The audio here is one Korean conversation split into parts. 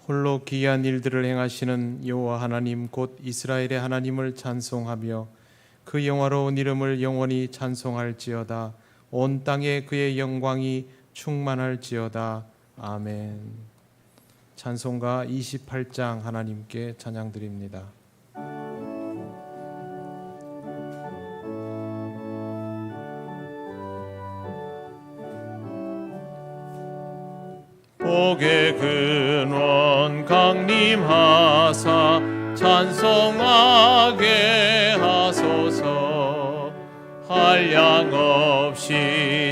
홀로 기이한 일들을 행하시는 여호와 하나님 곧 이스라엘의 하나님을 찬송하며 그 영화로운 이름을 영원히 찬송할지어다. 온 땅에 그의 영광이 충만할지어다. 아멘. 찬송가 28장 하나님께 찬양드립니다. 복의 근원 강림하사 찬송하게 하소서. 한량없이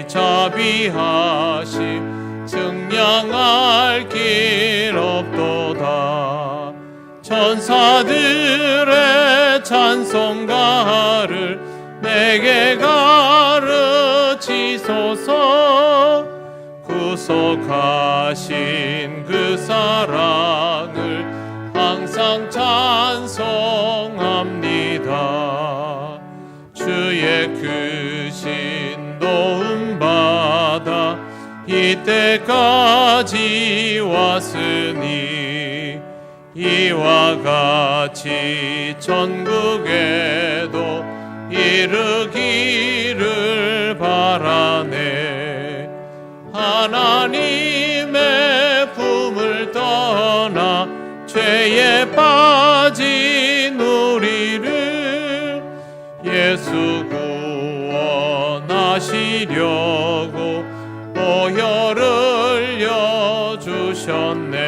자비하심 증량할 길 없도다. 천사들의 찬송가를 내게 가르치소서. 구속하신 그 사랑을 항상 찬송합니다. 주의 크신 도움받아 이때까지 왔으니 이와 같이 천국에도 이르기를 바라네. 하나님의 품을 떠나 죄에 빠진 우리를 예수 구원하시려고 보혈을 여주셨네.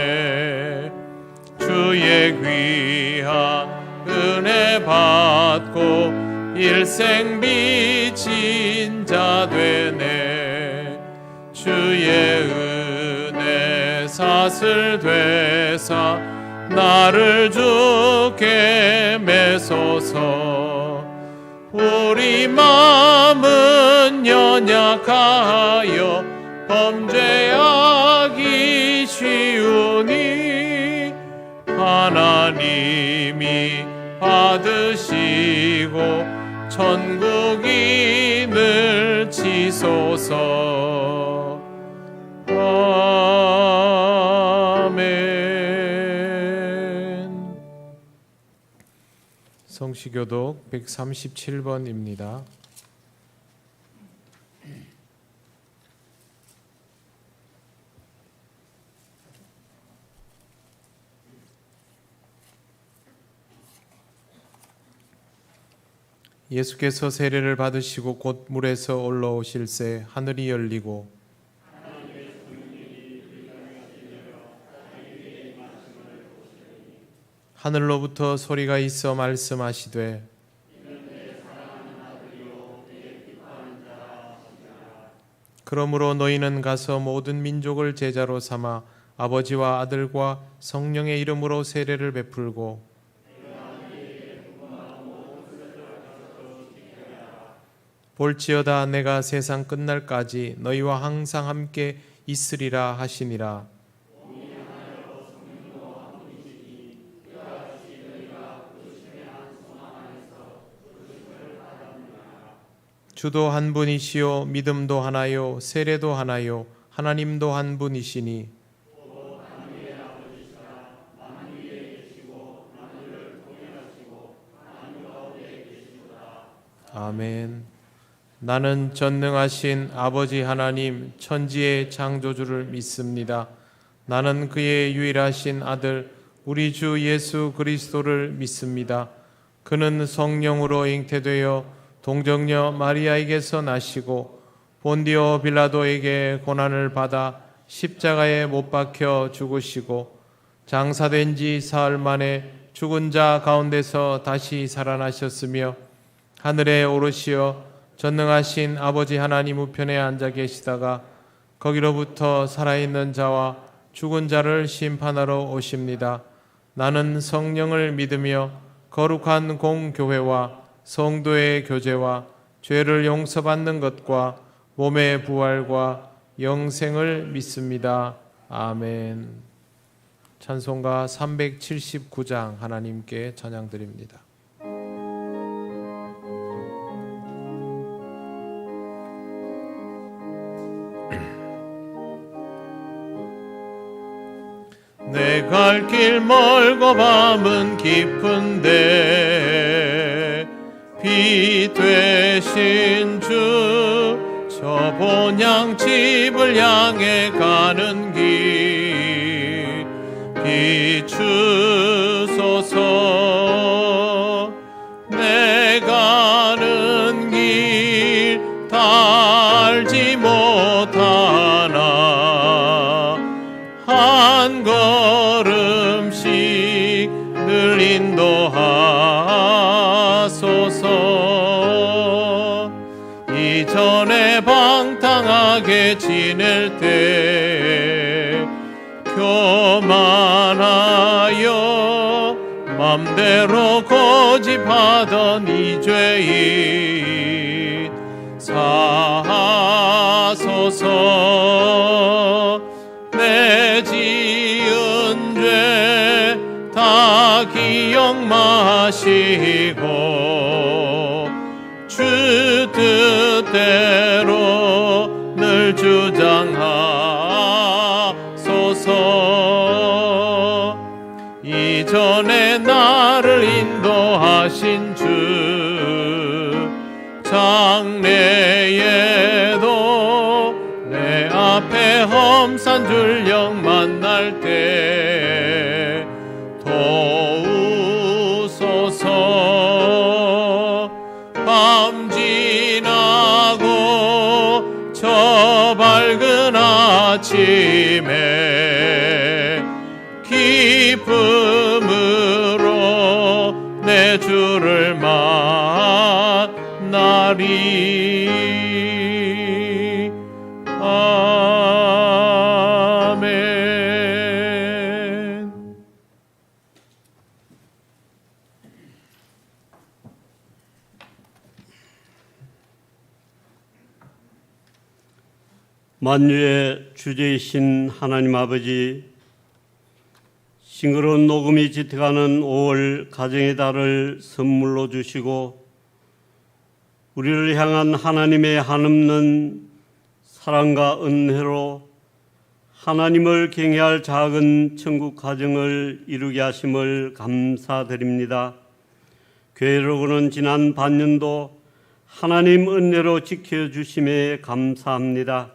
주의 귀한 은혜 받고 일생 비친 자 되네. 주의 은혜 사슬 되사 나를 주께 매소서. 우리 마음은 연약하여 범죄하기 쉬우니 하나님이 받으시고 천국인을 치소서. 아멘. 성시교독 137번입니다. 예수께서 세례를 받으시고 곧 물에서 올라오실새 하늘이 열리고 하늘로부터 소리가 있어 말씀하시되 그러므로 너희는 가서 모든 민족을 제자로 삼아 아버지와 아들과 성령의 이름으로 세례를 베풀고 볼지어다 내가 세상 끝날까지 너희와 항상 함께 있으리라 하시니라. 주도 한 분이시요 믿음도 하나요 세례도 하나요 하나님도 한 분이시니 아멘. 나는 전능하신 아버지 하나님 천지의 창조주를 믿습니다. 나는 그의 유일하신 아들 우리 주 예수 그리스도를 믿습니다. 그는 성령으로 잉태되어 동정녀 마리아에게서 나시고 본디오 빌라도에게 고난을 받아 십자가에 못 박혀 죽으시고 장사된 지 사흘 만에 죽은 자 가운데서 다시 살아나셨으며 하늘에 오르시어 전능하신 아버지 하나님 우편에 앉아 계시다가 거기로부터 살아있는 자와 죽은 자를 심판하러 오십니다. 나는 성령을 믿으며 거룩한 공교회와 성도의 교제와 죄를 용서받는 것과 몸의 부활과 영생을 믿습니다. 아멘. 찬송가 379장 하나님께 찬양드립니다. 내 갈 길 멀고 밤은 깊은데 비 되신 주 저 본향 집을 향해 가는 길 비추소서. 내 가는 길 다 알지 못하나 한 걸음씩 늘 인도하소서. 이전에 방탕하게 지낼 때 교만하여 맘대로 고집하던 이 죄인 사하소서. 내 지은 죄 다 기억 마시고 주 뜻대로 늘 주장하소서. 이전에 나를 인도하신 주 장래에도 내 앞에 험산 줄령 만날 때 도우소서. 밤 지나고 저 밝은 아침에 기쁨으로 내 주를 만나리. 아멘. 만유의 주제이신 하나님 아버지, 싱그러운 녹음이 짙어가는 5월 가정의 달을 선물로 주시고 우리를 향한 하나님의 한없는 사랑과 은혜로 하나님을 경외할 작은 천국 가정을 이루게 하심을 감사드립니다. 교회로고는 지난 반년도 하나님 은혜로 지켜주심에 감사합니다.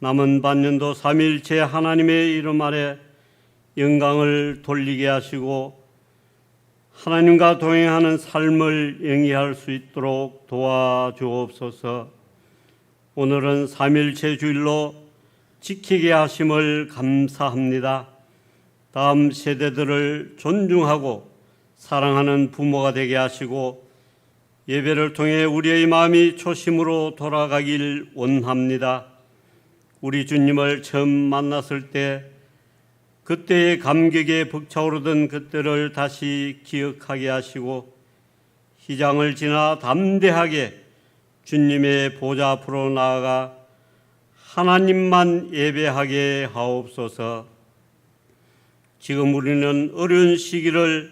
남은 반년도 삼위일체 하나님의 이름 아래 영광을 돌리게 하시고 하나님과 동행하는 삶을 영위할 수 있도록 도와주옵소서. 오늘은 삼위일체 주일로 지키게 하심을 감사합니다. 다음 세대들을 존중하고 사랑하는 부모가 되게 하시고 예배를 통해 우리의 마음이 초심으로 돌아가길 원합니다. 우리 주님을 처음 만났을 때 그때의 감격에 벅차오르던 그때를 다시 기억하게 하시고 희장을 지나 담대하게 주님의 보좌 앞으로 나아가 하나님만 예배하게 하옵소서. 지금 우리는 어려운 시기를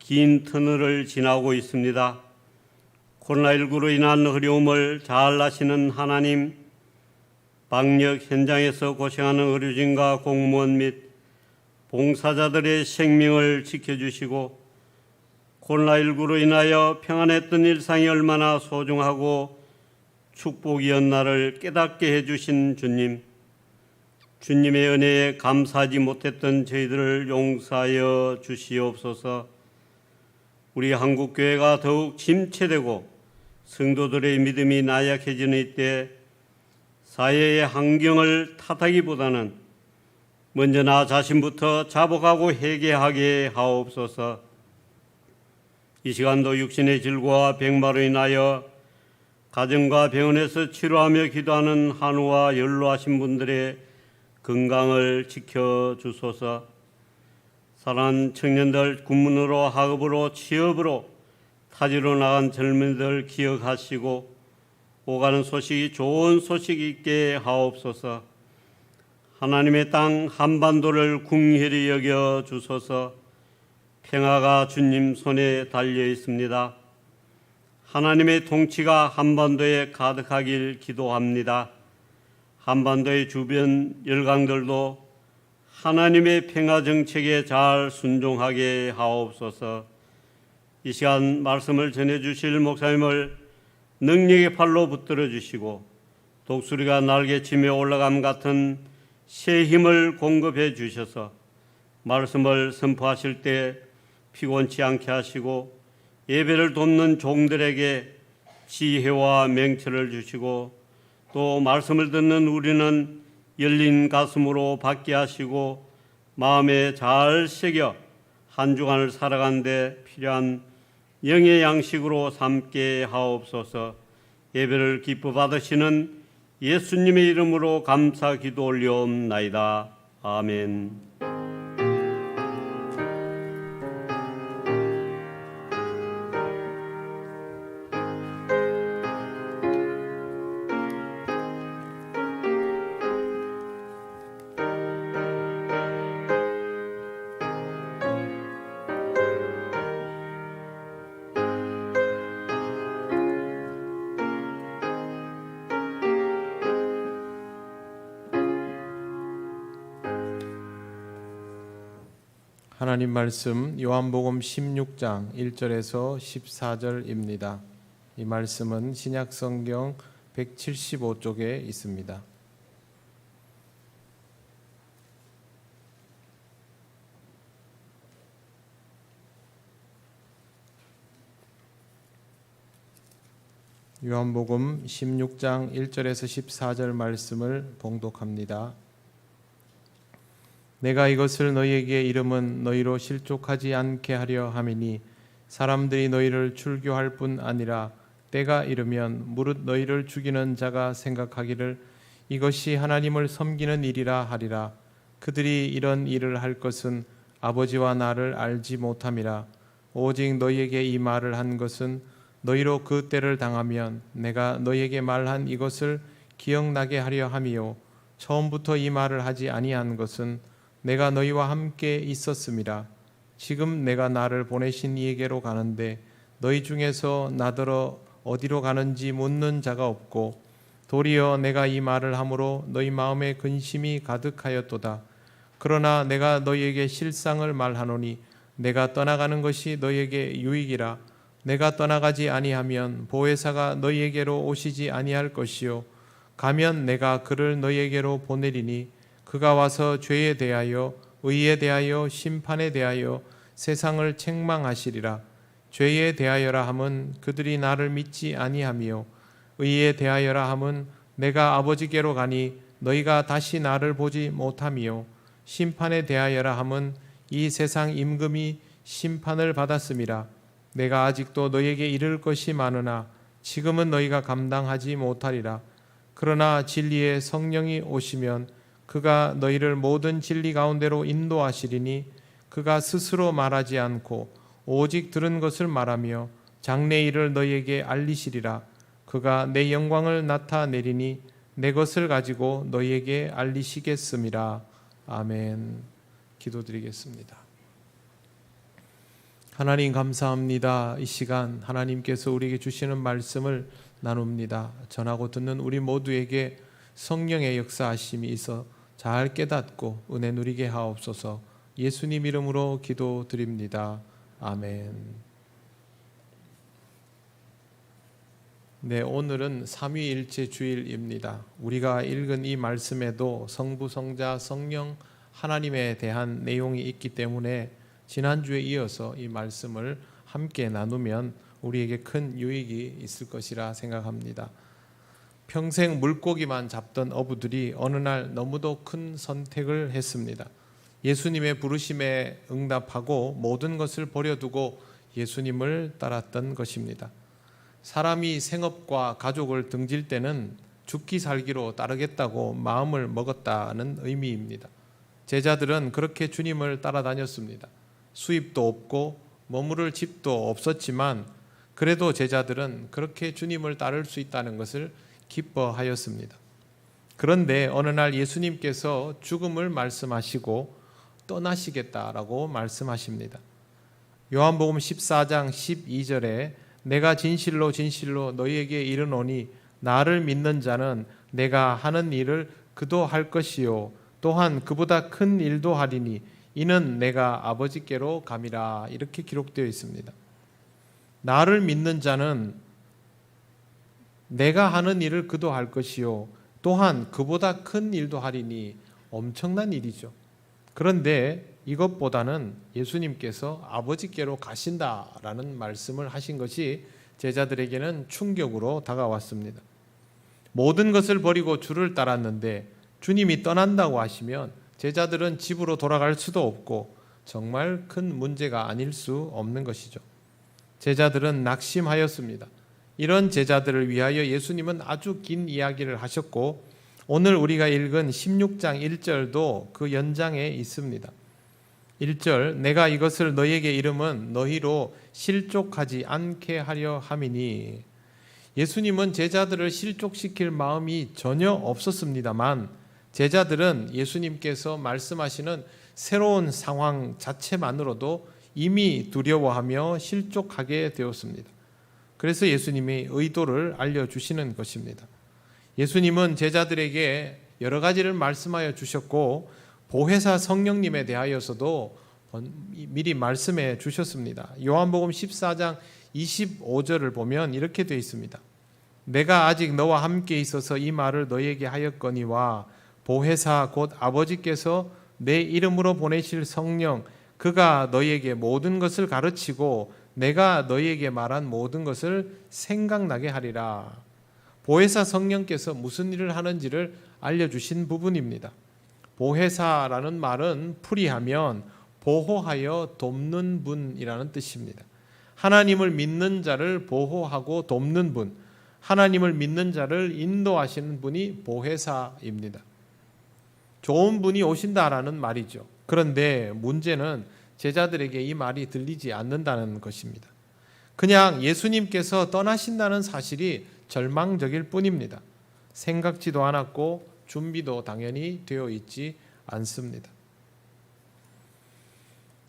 긴 터널을 지나고 있습니다. 코로나19로 인한 어려움을 잘 아시는 하나님, 방역 현장에서 고생하는 의료진과 공무원 및 봉사자들의 생명을 지켜주시고 코로나19로 인하여 평안했던 일상이 얼마나 소중하고 축복이었나를 깨닫게 해주신 주님, 주님의 은혜에 감사하지 못했던 저희들을 용서하여 주시옵소서. 우리 한국교회가 더욱 침체되고 성도들의 믿음이 나약해지는 이때 사회의 환경을 탓하기보다는 먼저 나 자신부터 자복하고 회개하게 하옵소서. 이 시간도 육신의 질고와 병마로 인하여 가정과 병원에서 치료하며 기도하는 한우와 연로하신 분들의 건강을 지켜주소서. 사랑하는 청년들 군문으로 학업으로 취업으로 타지로 나간 젊은이들 기억하시고 오가는 소식이 좋은 소식이 있게 하옵소서. 하나님의 땅 한반도를 궁휼히 여겨 주소서. 평화가 주님 손에 달려 있습니다. 하나님의 통치가 한반도에 가득하길 기도합니다. 한반도의 주변 열강들도 하나님의 평화 정책에 잘 순종하게 하옵소서. 이 시간 말씀을 전해주실 목사님을 능력의 팔로 붙들어 주시고 독수리가 날개치며 올라감 같은 새 힘을 공급해 주셔서 말씀을 선포하실 때 피곤치 않게 하시고 예배를 돕는 종들에게 지혜와 명철을 주시고 또 말씀을 듣는 우리는 열린 가슴으로 받게 하시고 마음에 잘 새겨 한 주간을 살아가는데 필요한 영의 양식으로 삼게 하옵소서. 예배를 기뻐 받으시는 예수님의 이름으로 감사 기도 올려옵나이다. 아멘. 하나님 말씀 요한복음 16장 1절에서 14절입니다. 이 말씀은 신약성경 175쪽에 있습니다. 요한복음 16장 1절에서 14절 말씀을 봉독합니다. 내가 이것을 너희에게 이름은 너희로 실족하지 않게 하려 함이니 사람들이 너희를 출교할 뿐 아니라 때가 이르면 무릇 너희를 죽이는 자가 생각하기를 이것이 하나님을 섬기는 일이라 하리라. 그들이 이런 일을 할 것은 아버지와 나를 알지 못함이라. 오직 너희에게 이 말을 한 것은 너희로 그 때를 당하면 내가 너희에게 말한 이것을 기억나게 하려 함이요 처음부터 이 말을 하지 아니한 것은 내가 너희와 함께 있었음이라. 지금 내가 나를 보내신 이에게로 가는데 너희 중에서 나더러 어디로 가는지 묻는 자가 없고 도리어 내가 이 말을 함으로 너희 마음에 근심이 가득하였도다. 그러나 내가 너희에게 실상을 말하노니 내가 떠나가는 것이 너희에게 유익이라. 내가 떠나가지 아니하면 보혜사가 너희에게로 오시지 아니할 것이요 가면 내가 그를 너희에게로 보내리니 그가 와서 죄에 대하여 의에 대하여 심판에 대하여 세상을 책망하시리라. 죄에 대하여라 함은 그들이 나를 믿지 아니하며 의에 대하여라 함은 내가 아버지께로 가니 너희가 다시 나를 보지 못하며 심판에 대하여라 함은 이 세상 임금이 심판을 받았음이라. 내가 아직도 너희에게 이를 것이 많으나 지금은 너희가 감당하지 못하리라. 그러나 진리의 성령이 오시면 그가 너희를 모든 진리 가운데로 인도하시리니 그가 스스로 말하지 않고 오직 들은 것을 말하며 장래 일을 너희에게 알리시리라. 그가 내 영광을 나타내리니 내 것을 가지고 너희에게 알리시겠음이라. 아멘. 기도드리겠습니다. 하나님 감사합니다. 이 시간 하나님께서 우리에게 주시는 말씀을 나눕니다. 전하고 듣는 우리 모두에게 성령의 역사하심이 있어 잘 깨닫고 은혜 누리게 하옵소서. 예수님 이름으로 기도드립니다. 아멘. 네, 오늘은 삼위일체 주일입니다. 우리가 읽은 이 말씀에도 성부, 성자, 성령 하나님에 대한 내용이 있기 때문에 지난주에 이어서 이 말씀을 함께 나누면 우리에게 큰 유익이 있을 것이라 생각합니다. 평생 물고기만 잡던 어부들이 어느 날 너무도 큰 선택을 했습니다. 예수님의 부르심에 응답하고 모든 것을 버려두고 예수님을 따랐던 것입니다. 사람이 생업과 가족을 등질 때는 죽기 살기로 따르겠다고 마음을 먹었다는 의미입니다. 제자들은 그렇게 주님을 따라다녔습니다. 수입도 없고 머무를 집도 없었지만 그래도 제자들은 그렇게 주님을 따를 수 있다는 것을 기뻐하였습니다. 그런데 어느 날 예수님께서 죽음을 말씀하시고 떠나시겠다라고 말씀하십니다. 요한복음 14장 12절에 내가 진실로 진실로 너희에게 이르노니 나를 믿는 자는 내가 하는 일을 그도 할 것이요 또한 그보다 큰 일도 하리니 이는 내가 아버지께로 감이라. 이렇게 기록되어 있습니다. 나를 믿는 자는 내가 하는 일을 그도 할 것이요 또한 그보다 큰 일도 하리니 엄청난 일이죠. 그런데 이것보다는 예수님께서 아버지께로 가신다라는 말씀을 하신 것이 제자들에게는 충격으로 다가왔습니다. 모든 것을 버리고 주를 따랐는데 주님이 떠난다고 하시면 제자들은 집으로 돌아갈 수도 없고 정말 큰 문제가 아닐 수 없는 것이죠. 제자들은 낙심하였습니다. 이런 제자들을 위하여 예수님은 아주 긴 이야기를 하셨고 오늘 우리가 읽은 16장 1절도 그 연장에 있습니다. 1절 내가 이것을 너희에게 이름은 너희로 실족하지 않게 하려 함이니. 예수님은 제자들을 실족시킬 마음이 전혀 없었습니다만 제자들은 예수님께서 말씀하시는 새로운 상황 자체만으로도 이미 두려워하며 실족하게 되었습니다. 그래서 예수님이 의도를 알려주시는 것입니다. 예수님은 제자들에게 여러 가지를 말씀하여 주셨고 보혜사 성령님에 대하여서도 미리 말씀해 주셨습니다. 요한복음 14장 25절을 보면 이렇게 되어 있습니다. 내가 아직 너와 함께 있어서 이 말을 너희에게 하였거니와 보혜사 곧 아버지께서 내 이름으로 보내실 성령 그가 너희에게 모든 것을 가르치고 내가 너희에게 말한 모든 것을 생각나게 하리라. 보혜사 성령께서 무슨 일을 하는지를 알려주신 부분입니다. 보혜사라는 말은 풀이하면 보호하여 돕는 분이라는 뜻입니다. 하나님을 믿는 자를 보호하고 돕는 분, 하나님을 믿는 자를 인도하시는 분이 보혜사입니다. 좋은 분이 오신다라는 말이죠. 그런데 문제는 제자들에게 이 말이 들리지 않는다는 것입니다. 그냥 예수님께서 떠나신다는 사실이 절망적일 뿐입니다. 생각지도 않았고 준비도 당연히 되어 있지 않습니다.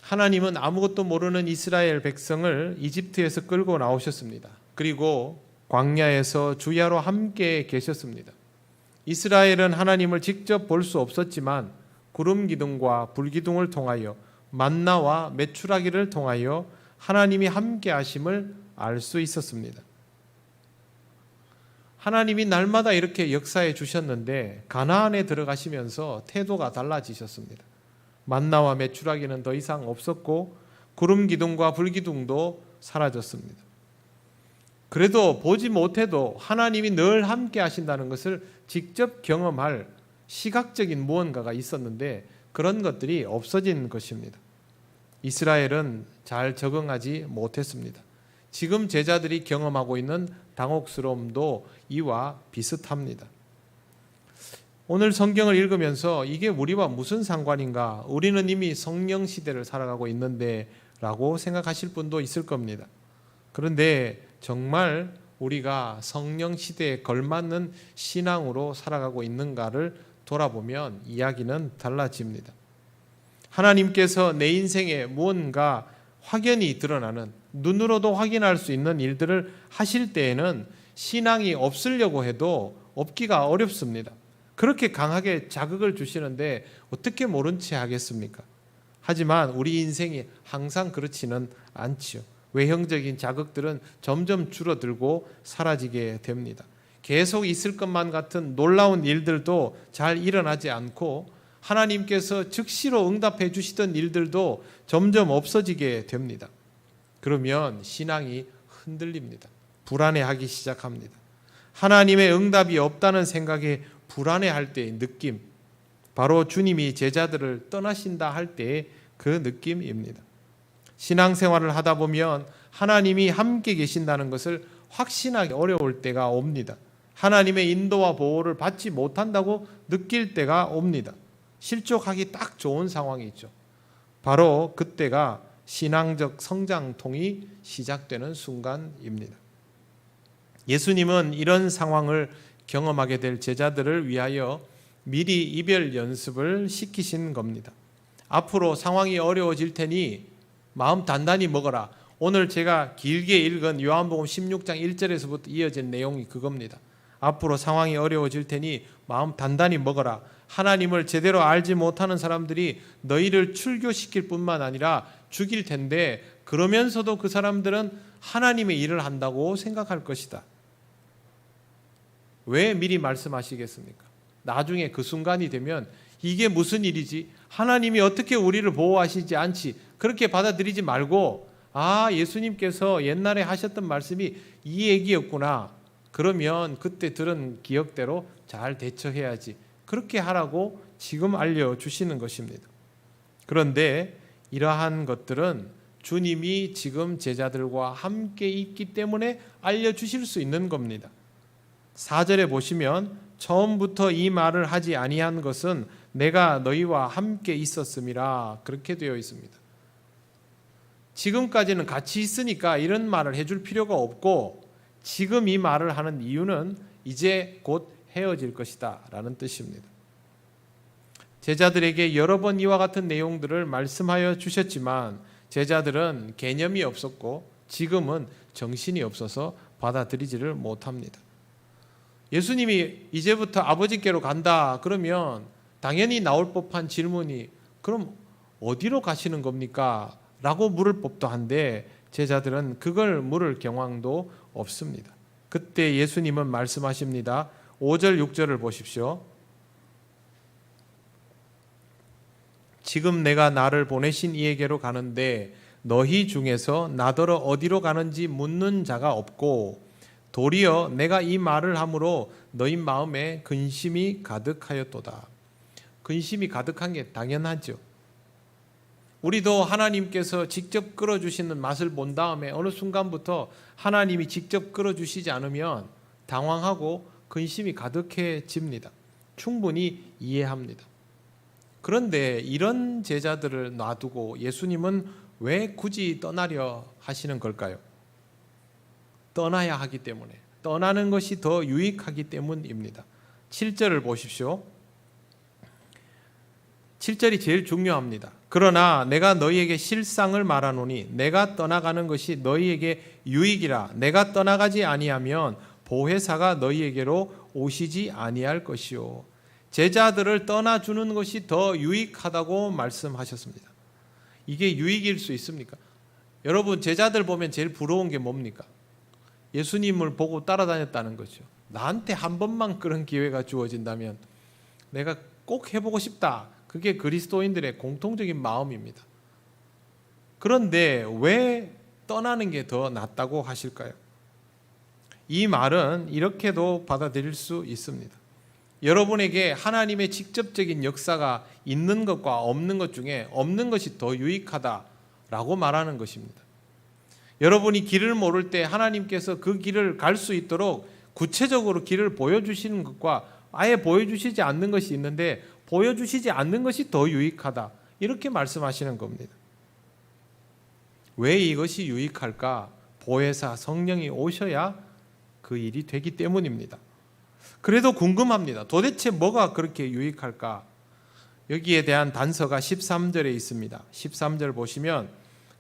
하나님은 아무것도 모르는 이스라엘 백성을 이집트에서 끌고 나오셨습니다. 그리고 광야에서 주야로 함께 계셨습니다. 이스라엘은 하나님을 직접 볼 수 없었지만 구름 기둥과 불 기둥을 통하여 만나와 메추라기를 통하여 하나님이 함께 하심을 알 수 있었습니다. 하나님이 날마다 이렇게 역사해 주셨는데 가나안에 들어가시면서 태도가 달라지셨습니다. 만나와 메추라기는 더 이상 없었고 구름 기둥과 불 기둥도 사라졌습니다. 그래도 보지 못해도 하나님이 늘 함께 하신다는 것을 직접 경험할 시각적인 무언가가 있었는데 그런 것들이 없어진 것입니다. 이스라엘은 잘 적응하지 못했습니다. 지금 제자들이 경험하고 있는 당혹스러움도 이와 비슷합니다. 오늘 성경을 읽으면서 이게 우리와 무슨 상관인가? 우리는 이미 성령 시대를 살아가고 있는데 라고 생각하실 분도 있을 겁니다. 그런데 정말 우리가 성령 시대에 걸맞는 신앙으로 살아가고 있는가를 돌아보면 이야기는 달라집니다. 하나님께서 내 인생에 무언가 확연히 드러나는 눈으로도 확인할 수 있는 일들을 하실 때에는 신앙이 없으려고 해도 없기가 어렵습니다. 그렇게 강하게 자극을 주시는데 어떻게 모른 채 하겠습니까? 하지만 우리 인생이 항상 그렇지는 않지요. 외형적인 자극들은 점점 줄어들고 사라지게 됩니다. 계속 있을 것만 같은 놀라운 일들도 잘 일어나지 않고 하나님께서 즉시로 응답해 주시던 일들도 점점 없어지게 됩니다. 그러면 신앙이 흔들립니다. 불안해하기 시작합니다. 하나님의 응답이 없다는 생각에 불안해할 때의 느낌, 바로 주님이 제자들을 떠나신다 할 때의 그 느낌입니다. 신앙생활을 하다 보면 하나님이 함께 계신다는 것을 확신하기 어려울 때가 옵니다. 하나님의 인도와 보호를 받지 못한다고 느낄 때가 옵니다. 실족하기 딱 좋은 상황이죠. 바로 그때가 신앙적 성장통이 시작되는 순간입니다. 예수님은 이런 상황을 경험하게 될 제자들을 위하여 미리 이별 연습을 시키신 겁니다. 앞으로 상황이 어려워질 테니 마음 단단히 먹어라. 오늘 제가 길게 읽은 요한복음 16장 1절에서부터 이어진 내용이 그겁니다. 앞으로 상황이 어려워질 테니 마음 단단히 먹어라. 하나님을 제대로 알지 못하는 사람들이 너희를 출교시킬 뿐만 아니라 죽일 텐데, 그러면서도 그 사람들은 하나님의 일을 한다고 생각할 것이다. 왜 미리 말씀하시겠습니까? 나중에 그 순간이 되면 이게 무슨 일이지? 하나님이 어떻게 우리를 보호하시지 않지? 그렇게 받아들이지 말고, 아, 예수님께서 옛날에 하셨던 말씀이 이 얘기였구나. 그러면 그때 들은 기억대로 잘 대처해야지. 그렇게 하라고 지금 알려주시는 것입니다. 그런데 이러한 것들은 주님이 지금 제자들과 함께 있기 때문에 알려주실 수 있는 겁니다. 4절에 보시면 처음부터 이 말을 하지 아니한 것은 내가 너희와 함께 있었음이라, 그렇게 되어 있습니다. 지금까지는 같이 있으니까 이런 말을 해줄 필요가 없고, 지금 이 말을 하는 이유는 이제 곧 헤어질 것이다 라는 뜻입니다. 제자들에게 여러 번 이와 같은 내용들을 말씀하여 주셨지만 제자들은 개념이 없었고 지금은 정신이 없어서 받아들이지를 못합니다. 예수님이 이제부터 아버지께로 간다 그러면 당연히 나올 법한 질문이, 그럼 어디로 가시는 겁니까? 라고 물을 법도 한데 제자들은 그걸 물을 경황도 없습니다. 그때 예수님은 말씀하십니다. 5절 6절을 보십시오. 지금 내가 나를 보내신 이에게로 가는데 너희 중에서 나더러 어디로 가는지 묻는 자가 없고, 도리어 내가 이 말을 함으로 너희 마음에 근심이 가득하였도다. 근심이 가득한 게 당연하죠. 우리도 하나님께서 직접 끌어주시는 맛을 본 다음에 어느 순간부터 하나님이 직접 끌어주시지 않으면 당황하고 근심이 가득해집니다. 충분히 이해합니다. 그런데 이런 제자들을 놔두고 예수님은 왜 굳이 떠나려 하시는 걸까요? 떠나야 하기 때문에, 떠나는 것이 더 유익하기 때문입니다. 7절을 보십시오. 7절이 제일 중요합니다. 그러나 내가 너희에게 실상을 말하노니 내가 떠나가는 것이 너희에게 유익이라. 내가 떠나가지 아니하면 보혜사가 너희에게로 오시지 아니할 것이요. 제자들을 떠나주는 것이 더 유익하다고 말씀하셨습니다. 이게 유익일 수 있습니까? 여러분, 제자들 보면 제일 부러운 게 뭡니까? 예수님을 보고 따라다녔다는 거죠. 나한테 한 번만 그런 기회가 주어진다면 내가 꼭 해보고 싶다. 그게 그리스도인들의 공통적인 마음입니다. 그런데 왜 떠나는 게 더 낫다고 하실까요? 이 말은 이렇게도 받아들일 수 있습니다. 여러분에게 하나님의 직접적인 역사가 있는 것과 없는 것 중에 없는 것이 더 유익하다라고 말하는 것입니다. 여러분이 길을 모를 때 하나님께서 그 길을 갈 수 있도록 구체적으로 길을 보여주시는 것과 아예 보여주시지 않는 것이 있는데 보여주시지 않는 것이 더 유익하다, 이렇게 말씀하시는 겁니다. 왜 이것이 유익할까? 보혜사 성령이 오셔야 그 일이 되기 때문입니다. 그래도 궁금합니다. 도대체 뭐가 그렇게 유익할까? 여기에 대한 단서가 13절에 있습니다. 13절 보시면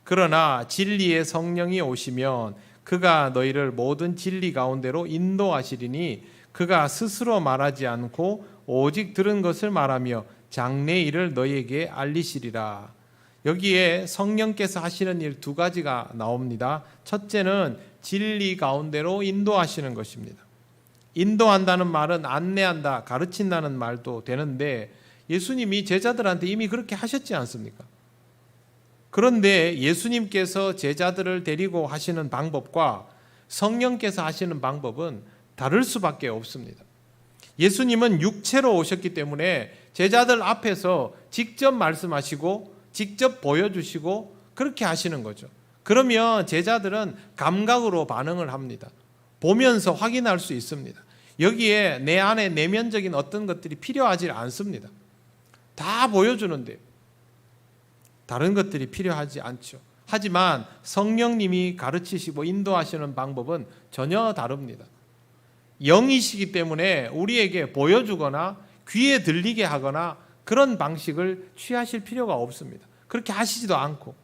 그러나 진리의 성령이 오시면 그가 너희를 모든 진리 가운데로 인도하시리니 그가 스스로 말하지 않고 오직 들은 것을 말하며 장래 일을 너희에게 알리시리라. 여기에 성령께서 하시는 일 두 가지가 나옵니다. 첫째는 진리 가운데로 인도하시는 것입니다. 인도한다는 말은 안내한다, 가르친다는 말도 되는데 예수님이 제자들한테 이미 그렇게 하셨지 않습니까? 그런데 예수님께서 제자들을 데리고 하시는 방법과 성령께서 하시는 방법은 다를 수밖에 없습니다. 예수님은 육체로 오셨기 때문에 제자들 앞에서 직접 말씀하시고 직접 보여주시고 그렇게 하시는 거죠. 그러면 제자들은 감각으로 반응을 합니다. 보면서 확인할 수 있습니다. 여기에 내 안에 내면적인 어떤 것들이 필요하지 않습니다. 다 보여주는데 다른 것들이 필요하지 않죠. 하지만 성령님이 가르치시고 인도하시는 방법은 전혀 다릅니다. 영이시기 때문에 우리에게 보여주거나 귀에 들리게 하거나 그런 방식을 취하실 필요가 없습니다. 그렇게 하시지도 않고,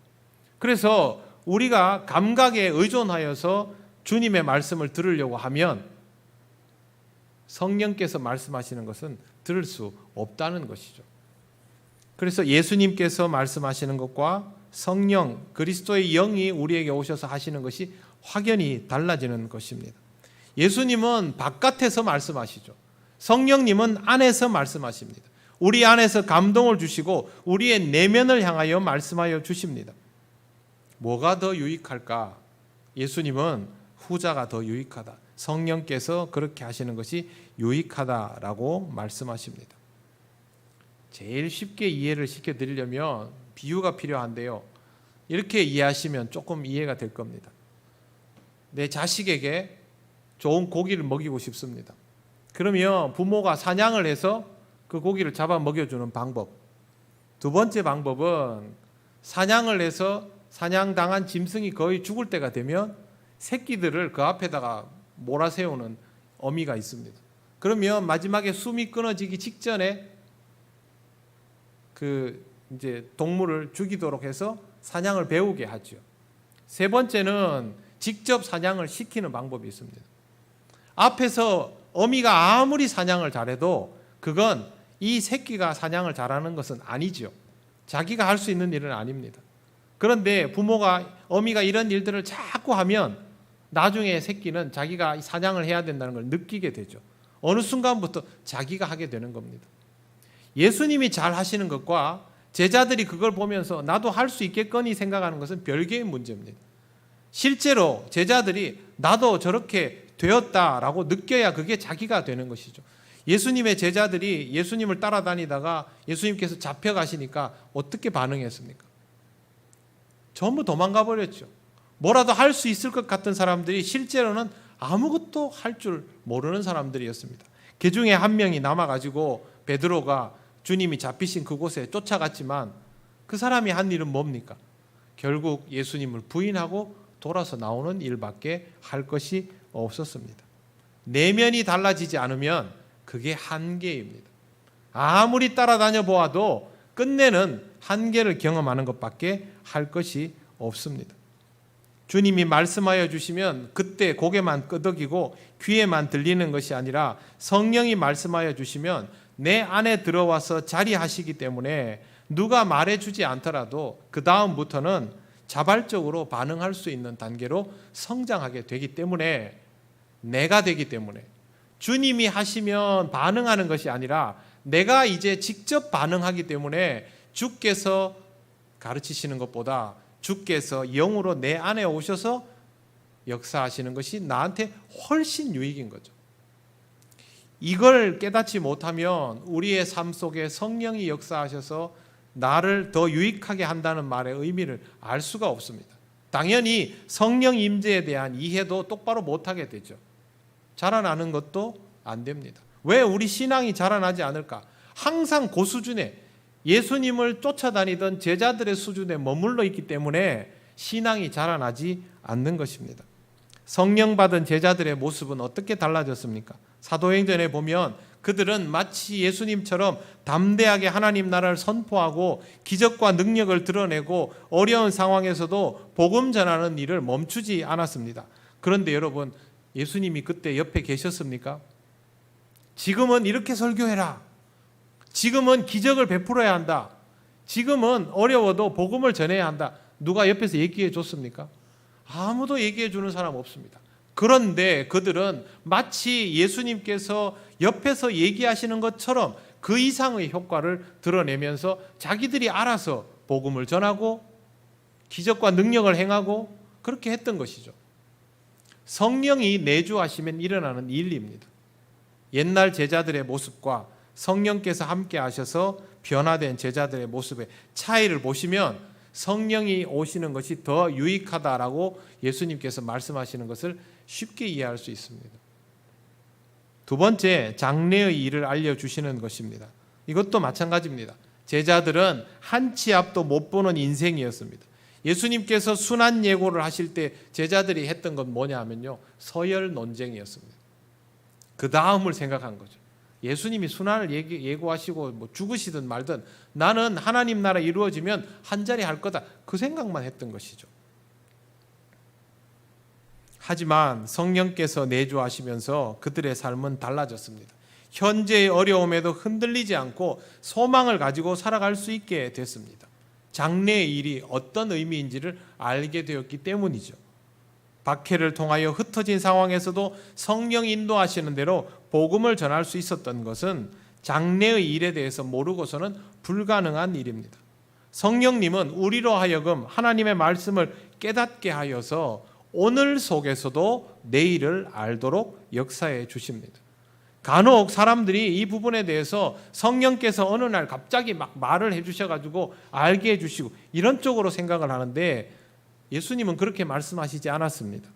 그래서 우리가 감각에 의존하여서 주님의 말씀을 들으려고 하면 성령께서 말씀하시는 것은 들을 수 없다는 것이죠. 그래서 예수님께서 말씀하시는 것과 성령, 그리스도의 영이 우리에게 오셔서 하시는 것이 확연히 달라지는 것입니다. 예수님은 바깥에서 말씀하시죠. 성령님은 안에서 말씀하십니다. 우리 안에서 감동을 주시고 우리의 내면을 향하여 말씀하여 주십니다. 뭐가 더 유익할까? 예수님은 후자가 더 유익하다. 성령께서 그렇게 하시는 것이 유익하다라고 말씀하십니다. 제일 쉽게 이해를 시켜드리려면 비유가 필요한데요. 이렇게 이해하시면 조금 이해가 될 겁니다. 내 자식에게 좋은 고기를 먹이고 싶습니다. 그러면 부모가 사냥을 해서 그 고기를 잡아 먹여주는 방법. 두 번째 방법은 사냥을 해서 사냥당한 짐승이 거의 죽을 때가 되면 새끼들을 그 앞에다가 몰아세우는 어미가 있습니다. 그러면 마지막에 숨이 끊어지기 직전에 이제 동물을 죽이도록 해서 사냥을 배우게 하죠. 세 번째는 직접 사냥을 시키는 방법이 있습니다. 앞에서 어미가 아무리 사냥을 잘해도 그건 이 새끼가 사냥을 잘하는 것은 아니죠. 자기가 할 수 있는 일은 아닙니다. 그런데 부모가 어미가 이런 일들을 자꾸 하면 나중에 새끼는 자기가 사냥을 해야 된다는 걸 느끼게 되죠. 어느 순간부터 자기가 하게 되는 겁니다. 예수님이 잘 하시는 것과 제자들이 그걸 보면서 나도 할 수 있겠거니 생각하는 것은 별개의 문제입니다. 실제로 제자들이 나도 저렇게 되었다라고 느껴야 그게 자기가 되는 것이죠. 예수님의 제자들이 예수님을 따라다니다가 예수님께서 잡혀가시니까 어떻게 반응했습니까? 전부 도망가 버렸죠. 뭐라도 할 수 있을 것 같은 사람들이 실제로는 아무것도 할 줄 모르는 사람들이었습니다. 그 중에 한 명이 남아가지고 베드로가 주님이 잡히신 그곳에 쫓아갔지만 그 사람이 한 일은 뭡니까? 결국 예수님을 부인하고 돌아서 나오는 일밖에 할 것이 없었습니다. 내면이 달라지지 않으면 그게 한계입니다. 아무리 따라다녀 보아도 끝내는 한계를 경험하는 것밖에 할 것이 없습니다. 주님이 말씀하여 주시면 그때 고개만 끄덕이고 귀에만 들리는 것이 아니라 성령이 말씀하여 주시면 내 안에 들어와서 자리하시기 때문에 누가 말해주지 않더라도 그 다음부터는 자발적으로 반응할 수 있는 단계로 성장하게 되기 때문에, 내가 되기 때문에 주님이 하시면 반응하는 것이 아니라 내가 이제 직접 반응하기 때문에 주께서 가르치시는 것보다 주께서 영으로 내 안에 오셔서 역사하시는 것이 나한테 훨씬 유익인 거죠. 이걸 깨닫지 못하면 우리의 삶 속에 성령이 역사하셔서 나를 더 유익하게 한다는 말의 의미를 알 수가 없습니다. 당연히 성령 임재에 대한 이해도 똑바로 못하게 되죠. 자라나는 것도 안 됩니다. 왜 우리 신앙이 자라나지 않을까? 항상 그 수준에, 예수님을 쫓아다니던 제자들의 수준에 머물러 있기 때문에 신앙이 자라나지 않는 것입니다. 성령 받은 제자들의 모습은 어떻게 달라졌습니까? 사도행전에 보면 그들은 마치 예수님처럼 담대하게 하나님 나라를 선포하고 기적과 능력을 드러내고 어려운 상황에서도 복음 전하는 일을 멈추지 않았습니다. 그런데 여러분, 예수님이 그때 옆에 계셨습니까? 지금은 이렇게 설교해라. 지금은 기적을 베풀어야 한다. 지금은 어려워도 복음을 전해야 한다. 누가 옆에서 얘기해 줬습니까? 아무도 얘기해 주는 사람 없습니다. 그런데 그들은 마치 예수님께서 옆에서 얘기하시는 것처럼 그 이상의 효과를 드러내면서 자기들이 알아서 복음을 전하고 기적과 능력을 행하고 그렇게 했던 것이죠. 성령이 내주하시면 일어나는 일입니다. 옛날 제자들의 모습과 성령께서 함께 하셔서 변화된 제자들의 모습의 차이를 보시면 성령이 오시는 것이 더 유익하다라고 예수님께서 말씀하시는 것을 쉽게 이해할 수 있습니다. 두 번째, 장래의 일을 알려주시는 것입니다. 이것도 마찬가지입니다. 제자들은 한 치 앞도 못 보는 인생이었습니다. 예수님께서 순환 예고를 하실 때 제자들이 했던 건 뭐냐 하면요, 서열 논쟁이었습니다. 그 다음을 생각한 거죠. 예수님이 순환을 예고하시고 뭐 죽으시든 말든 나는 하나님 나라 이루어지면 한 자리 할 거다, 그 생각만 했던 것이죠. 하지만 성령께서 내주하시면서 그들의 삶은 달라졌습니다. 현재의 어려움에도 흔들리지 않고 소망을 가지고 살아갈 수 있게 됐습니다. 장래의 일이 어떤 의미인지를 알게 되었기 때문이죠. 박해를 통하여 흩어진 상황에서도 성령 인도하시는 대로 복음을 전할 수 있었던 것은 장래의 일에 대해서 모르고서는 불가능한 일입니다. 성령님은 우리로 하여금 하나님의 말씀을 깨닫게 하여서 오늘 속에서도 내일을 알도록 역사해 주십니다. 간혹 사람들이 이 부분에 대해서 성령께서 어느 날 갑자기 막 말을 해주셔가지고 알게 해주시고 이런 쪽으로 생각을 하는데 예수님은 그렇게 말씀하시지 않았습니다.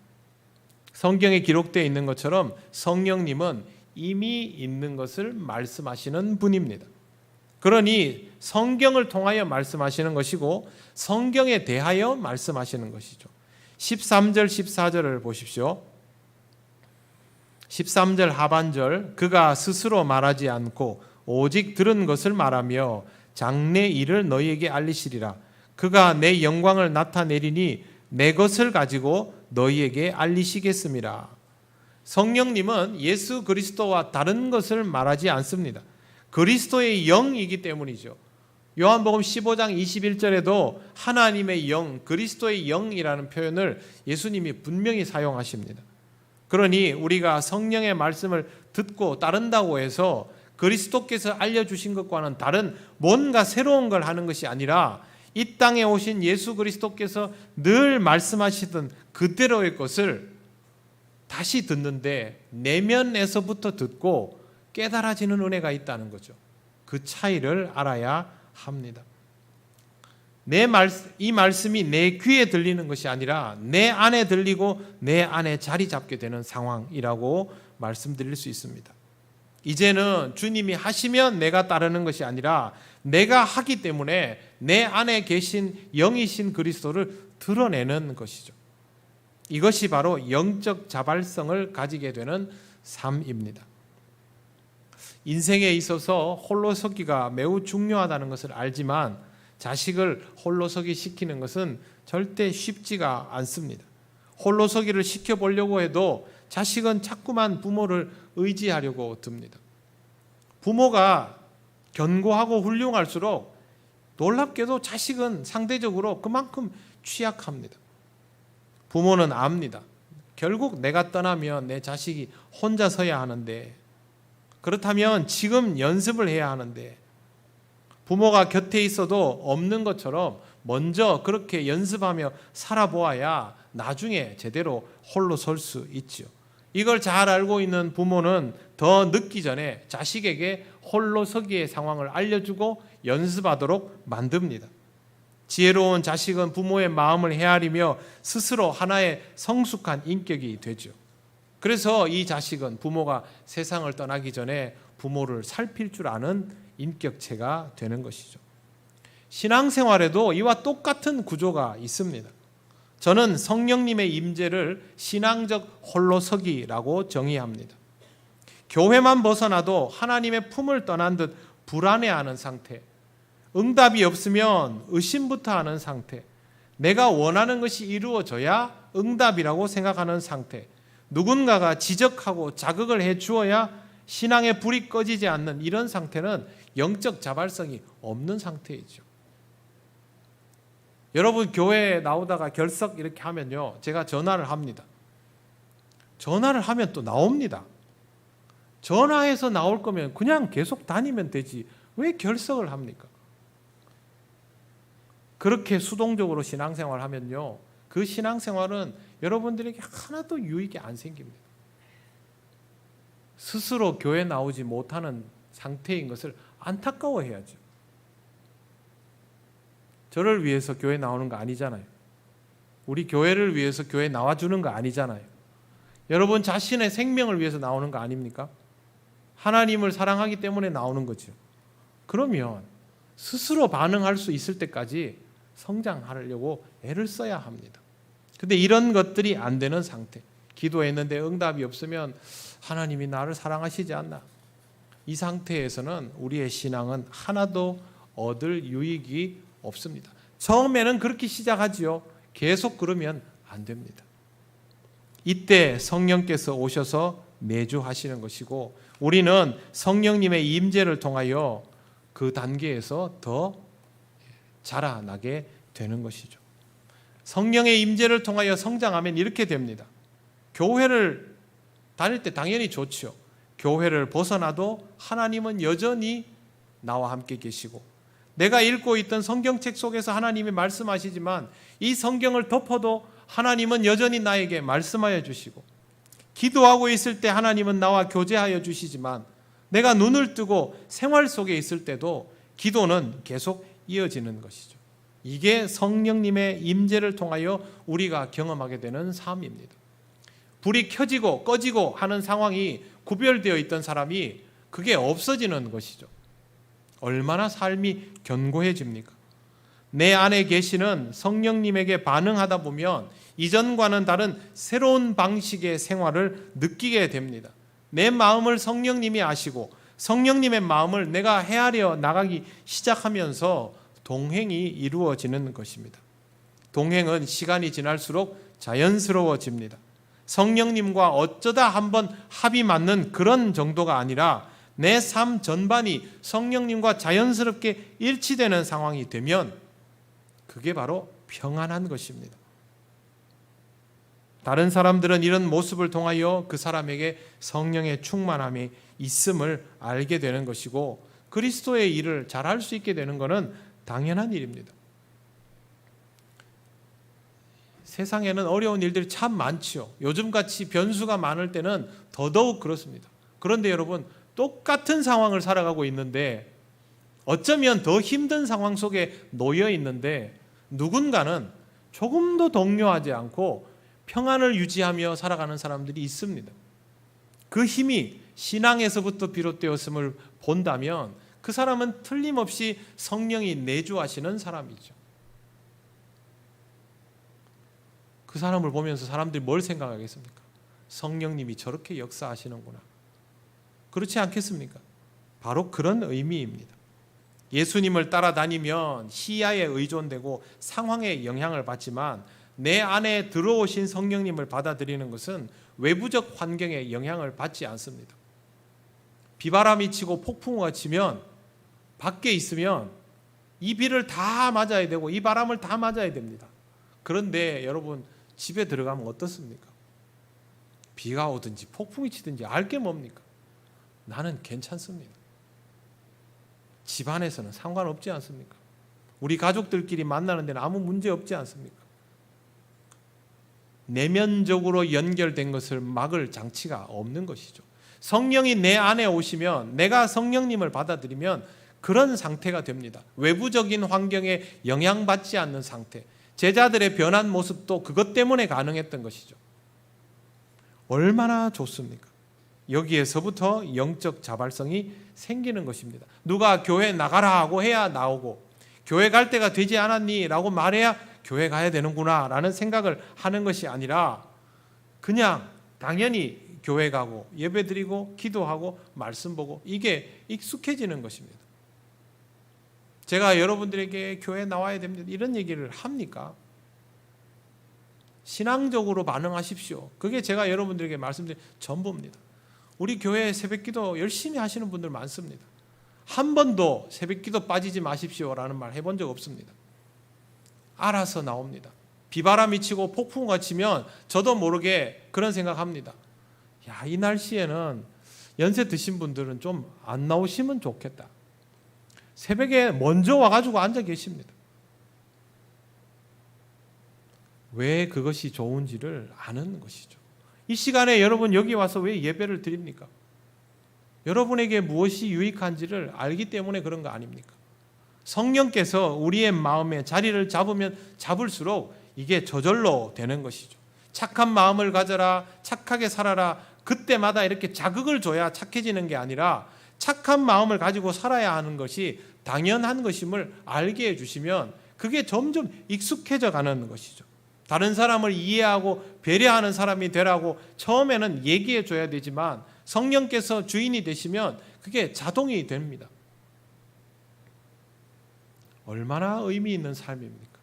성경에 기록되어 있는 것처럼 성령님은 이미 있는 것을 말씀하시는 분입니다. 그러니 성경을 통하여 말씀하시는 것이고 성경에 대하여 말씀하시는 것이죠. 13절 14절을 보십시오. 13절 하반절, 그가 스스로 말하지 않고 오직 들은 것을 말하며 장래 일을 너희에게 알리시리라. 그가 내 영광을 나타내리니 내 것을 가지고 너희에게 알리시겠습니다. 성령님은 예수 그리스도와 다른 것을 말하지 않습니다. 그리스도의 영이기 때문이죠. 요한복음 15장 21절에도 하나님의 영, 그리스도의 영이라는 표현을 예수님이 분명히 사용하십니다. 그러니 우리가 성령의 말씀을 듣고 따른다고 해서 그리스도께서 알려주신 것과는 다른 뭔가 새로운 걸 하는 것이 아니라 이 땅에 오신 예수 그리스도께서 늘 말씀하시던 그대로의 것을 다시 듣는데 내면에서부터 듣고 깨달아지는 은혜가 있다는 거죠. 그 차이를 알아야 합니다. 이 말씀이 내 귀에 들리는 것이 아니라 내 안에 들리고 내 안에 자리 잡게 되는 상황이라고 말씀드릴 수 있습니다. 이제는 주님이 하시면 내가 따르는 것이 아니라 내가 하기 때문에 내 안에 계신 영이신 그리스도를 드러내는 것이죠. 이것이 바로 영적 자발성을 가지게 되는 삶입니다. 인생에 있어서 홀로서기가 매우 중요하다는 것을 알지만 자식을 홀로서기 시키는 것은 절대 쉽지가 않습니다. 홀로서기를 시켜보려고 해도 자식은 자꾸만 부모를 의지하려고 듭니다. 부모가 견고하고 훌륭할수록 놀랍게도 자식은 상대적으로 그만큼 취약합니다. 부모는 압니다. 결국 내가 떠나면 내 자식이 혼자 서야 하는데, 그렇다면 지금 연습을 해야 하는데, 부모가 곁에 있어도 없는 것처럼 먼저 그렇게 연습하며 살아보아야 나중에 제대로 홀로 설 수 있죠. 이걸 잘 알고 있는 부모는 더 늦기 전에 자식에게 홀로 서기의 상황을 알려주고 연습하도록 만듭니다. 지혜로운 자식은 부모의 마음을 헤아리며 스스로 하나의 성숙한 인격이 되죠. 그래서 이 자식은 부모가 세상을 떠나기 전에 부모를 살필 줄 아는 인격체가 되는 것이죠. 신앙생활에도 이와 똑같은 구조가 있습니다. 저는 성령님의 임재를 신앙적 홀로서기라고 정의합니다. 교회만 벗어나도 하나님의 품을 떠난 듯 불안해하는 상태, 응답이 없으면 의심부터 하는 상태, 내가 원하는 것이 이루어져야 응답이라고 생각하는 상태, 누군가가 지적하고 자극을 해 주어야 신앙의 불이 꺼지지 않는 이런 상태는 영적 자발성이 없는 상태이죠. 여러분 교회에 나오다가 결석 이렇게 하면요, 제가 전화를 합니다. 전화를 하면 또 나옵니다. 전화해서 나올 거면 그냥 계속 다니면 되지 왜 결석을 합니까? 그렇게 수동적으로 신앙생활을 하면요, 그 신앙생활은 여러분들에게 하나도 유익이 안 생깁니다. 스스로 교회 나오지 못하는 상태인 것을 안타까워해야죠. 저를 위해서 교회 나오는 거 아니잖아요. 우리 교회를 위해서 교회 나와주는 거 아니잖아요. 여러분 자신의 생명을 위해서 나오는 거 아닙니까? 하나님을 사랑하기 때문에 나오는 거죠. 그러면 스스로 반응할 수 있을 때까지 성장하려고 애를 써야 합니다. 근데 이런 것들이 안 되는 상태, 기도했는데 응답이 없으면 하나님이 나를 사랑하시지 않나, 이 상태에서는 우리의 신앙은 하나도 얻을 유익이 없습니다. 처음에는 그렇게 시작하지요. 계속 그러면 안 됩니다. 이때 성령께서 오셔서 내주하시는 것이고, 우리는 성령님의 임재를 통하여 그 단계에서 더 자라나게 되는 것이죠. 성령의 임재를 통하여 성장하면 이렇게 됩니다. 교회를 다닐 때 당연히 좋죠. 교회를 벗어나도 하나님은 여전히 나와 함께 계시고, 내가 읽고 있던 성경책 속에서 하나님이 말씀하시지만 이 성경을 덮어도 하나님은 여전히 나에게 말씀하여 주시고, 기도하고 있을 때 하나님은 나와 교제하여 주시지만 내가 눈을 뜨고 생활 속에 있을 때도 기도는 계속 이어지는 것이죠. 이게 성령님의 임재를 통하여 우리가 경험하게 되는 삶입니다. 불이 켜지고 꺼지고 하는 상황이 구별되어 있던 사람이 그게 없어지는 것이죠. 얼마나 삶이 견고해집니까? 내 안에 계시는 성령님에게 반응하다 보면 이전과는 다른 새로운 방식의 생활을 느끼게 됩니다. 내 마음을 성령님이 아시고 성령님의 마음을 내가 헤아려 나가기 시작하면서 동행이 이루어지는 것입니다. 동행은 시간이 지날수록 자연스러워집니다. 성령님과 어쩌다 한번 합이 맞는 그런 정도가 아니라 내 삶 전반이 성령님과 자연스럽게 일치되는 상황이 되면 그게 바로 평안한 것입니다. 다른 사람들은 이런 모습을 통하여 그 사람에게 성령의 충만함이 있음을 알게 되는 것이고, 그리스도의 일을 잘할 수 있게 되는 것은 당연한 일입니다. 세상에는 어려운 일들이 참 많죠. 요즘같이 변수가 많을 때는 더더욱 그렇습니다. 그런데 여러분, 똑같은 상황을 살아가고 있는데 어쩌면 더 힘든 상황 속에 놓여 있는데 누군가는 조금도 동요하지 않고 평안을 유지하며 살아가는 사람들이 있습니다. 그 힘이 신앙에서부터 비롯되었음을 본다면 그 사람은 틀림없이 성령이 내주하시는 사람이죠. 그 사람을 보면서 사람들이 뭘 생각하겠습니까? 성령님이 저렇게 역사하시는구나. 그렇지 않겠습니까? 바로 그런 의미입니다. 예수님을 따라다니면 시야에 의존되고 상황에 영향을 받지만 내 안에 들어오신 성령님을 받아들이는 것은 외부적 환경에 영향을 받지 않습니다. 비바람이 치고 폭풍우가 치면 밖에 있으면 이 비를 다 맞아야 되고 이 바람을 다 맞아야 됩니다. 그런데 여러분, 집에 들어가면 어떻습니까? 비가 오든지 폭풍이 치든지 알 게 뭡니까? 나는 괜찮습니다. 집안에서는 상관없지 않습니까? 우리 가족들끼리 만나는 데는 아무 문제 없지 않습니까? 내면적으로 연결된 것을 막을 장치가 없는 것이죠. 성령이 내 안에 오시면, 내가 성령님을 받아들이면 그런 상태가 됩니다. 외부적인 환경에 영향받지 않는 상태. 제자들의 변한 모습도 그것 때문에 가능했던 것이죠. 얼마나 좋습니까? 여기에서부터 영적 자발성이 생기는 것입니다. 누가 교회 나가라 하고 해야 나오고, 교회 갈 때가 되지 않았니? 라고 말해야 교회 가야 되는구나 라는 생각을 하는 것이 아니라 그냥 당연히 교회 가고 예배 드리고 기도하고 말씀 보고 이게 익숙해지는 것입니다. 제가 여러분들에게 교회 나와야 됩니다 이런 얘기를 합니까? 신앙적으로 반응하십시오. 그게 제가 여러분들에게 말씀드린 전부입니다. 우리 교회 새벽기도 열심히 하시는 분들 많습니다. 한 번도 새벽기도 빠지지 마십시오라는 말 해본 적 없습니다. 알아서 나옵니다. 비바람이 치고 폭풍우가 치면 저도 모르게 그런 생각합니다. 야, 이 날씨에는 연세 드신 분들은 좀 안 나오시면 좋겠다. 새벽에 먼저 와가지고 앉아 계십니다. 왜 그것이 좋은지를 아는 것이죠. 이 시간에 여러분 여기 와서 왜 예배를 드립니까? 여러분에게 무엇이 유익한지를 알기 때문에 그런 거 아닙니까? 성령께서 우리의 마음에 자리를 잡으면 잡을수록 이게 저절로 되는 것이죠. 착한 마음을 가져라, 착하게 살아라. 그때마다 이렇게 자극을 줘야 착해지는 게 아니라 착한 마음을 가지고 살아야 하는 것이 당연한 것임을 알게 해주시면 그게 점점 익숙해져 가는 것이죠. 다른 사람을 이해하고 배려하는 사람이 되라고 처음에는 얘기해 줘야 되지만 성령께서 주인이 되시면 그게 자동이 됩니다. 얼마나 의미 있는 삶입니까?